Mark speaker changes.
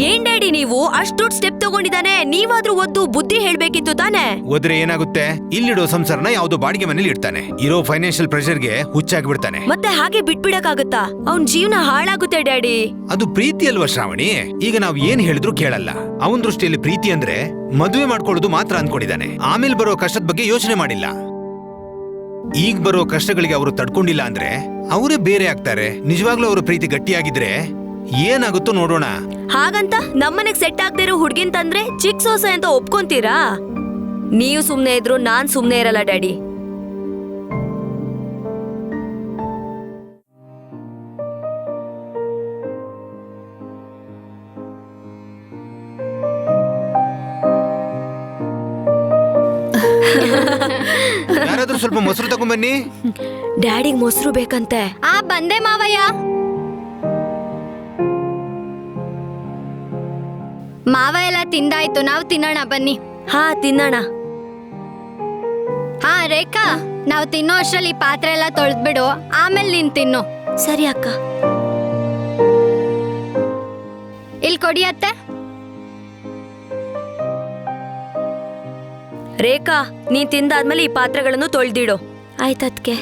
Speaker 1: ಏನ್ ಡ್ಯಾಡಿ ನೀವು ಅಷ್ಟು ದೊಡ್ಡ ಸ್ಟೆಪ್ ತಗೊಂಡಿದ್ದಾನೆ, ನೀವಾದ್ರೂ ಒದ್ದು ಬುದ್ಧಿ ಹೇಳ್ಬೇಕಿತ್ತು ತಾನೆ.
Speaker 2: ಹೋದ್ರೆ ಏನಾಗುತ್ತೆ, ಇಲ್ಲಿಡೋ ಸಂಸಾರನ ಯಾವ್ದೋ ಬಾಡಿಗೆ ಮನೇಲಿ ಇಡ್ತಾನೆ. ಇರೋ ಫೈನಾನ್ಷಿಯಲ್ ಪ್ರೆಷರ್ಗೆ ಹುಚ್ಚಾಗಿ ಬಿಡ್ತಾನೆ.
Speaker 1: ಮತ್ತೆ ಹಾಗೆ ಬಿಟ್ಬಿಡಕ್ಕಾಗತ್ತಾ? ಅವ್ನ್ ಜೀವನ ಹಾಳಾಗುತ್ತೆ ಡ್ಯಾಡಿ.
Speaker 2: ಅದು ಪ್ರೀತಿ ಅಲ್ವಾ ಶ್ರಾವಣಿ? ಈಗ ನಾವ್ ಏನ್ ಹೇಳಿದ್ರು ಕೇಳಲ್ಲ. ಅವನ್ ದೃಷ್ಟಿಯಲ್ಲಿ ಪ್ರೀತಿ ಅಂದ್ರೆ ಮದುವೆ ಮಾಡ್ಕೊಳ್ಳೋದು ಮಾತ್ರ ಅನ್ಕೊಂಡಿದ್ದಾನೆ. ಆಮೇಲೆ ಬರೋ ಕಷ್ಟದ ಬಗ್ಗೆ ಯೋಚನೆ ಮಾಡಿಲ್ಲ. ಈಗ ಬರೋ ಕಷ್ಟಗಳಿಗೆ ಅವರು ತಡ್ಕೊಂಡಿಲ್ಲ ಅಂದ್ರೆ ಅವರೇ ಬೇರೆ ಆಗ್ತಾರೆ. ನಿಜವಾಗ್ಲೂ ಅವ್ರ ಪ್ರೀತಿ ಗಟ್ಟಿಯಾಗಿದ್ರೆ ಏನಾಗುತ್ತೋ ನೋಡೋಣ.
Speaker 1: ಹಾಗಂತ ನಮ್ಮನೆಗ್ ಸೆಟ್ ಆಗದೆ ಇರೋ ಹುಡ್ಗಿನ್ ತಂದ್ರೆ ಚಿಕ್ಕ ಸೊಸೆ ಅಂತ ಒಪ್ಕೊಂತೀರಾ? ನೀವು ಸುಮ್ನೆ ಇದ್ರು ನಾನ್ ಸುಮ್ನೆ ಇರಲ್ಲ ಡ್ಯಾಡಿ.
Speaker 2: ಯಾರಾದ್ರೂ ಸ್ವಲ್ಪ ಮೊಸರು ತಗೊಂಬನ್ನಿ.
Speaker 1: ಡ್ಯಾಡಿಗ್ ಮೊಸರು ಬೇಕಂತೆ.
Speaker 3: ಬಂದೆ ಮಾವಯ್ಯ. ಮಾವ ಎಲ್ಲ ತಿಂದಾಯ್ತು, ನಾವು ತಿನ್ನೋಣ ಬನ್ನಿ.
Speaker 1: ಹಾ ತಿನ್ನೋಣ.
Speaker 3: ಹಾ ರೇಖಾ, ನಾವು ತಿನ್ನೋ ಅಷ್ಟ್ರಲ್ಲಿ ಪಾತ್ರೆ ಎಲ್ಲ ತೊಳೆದ್ಬಿಡು, ಆಮೇಲೆ ನೀನ್ ತಿನ್ನು.
Speaker 1: ಸರಿ ಅಕ್ಕ.
Speaker 3: ಇಲ್ಲಿ ಕೊಡಿ ಅತ್ತೆ.
Speaker 1: ರೇಖಾ, ನೀನ್ ತಿಂದಾದ್ಮೇಲೆ ಈ ಪಾತ್ರೆಗಳನ್ನು ತೊಳ್ದಿಡು. ಆಯ್ತದ್ಕೆ.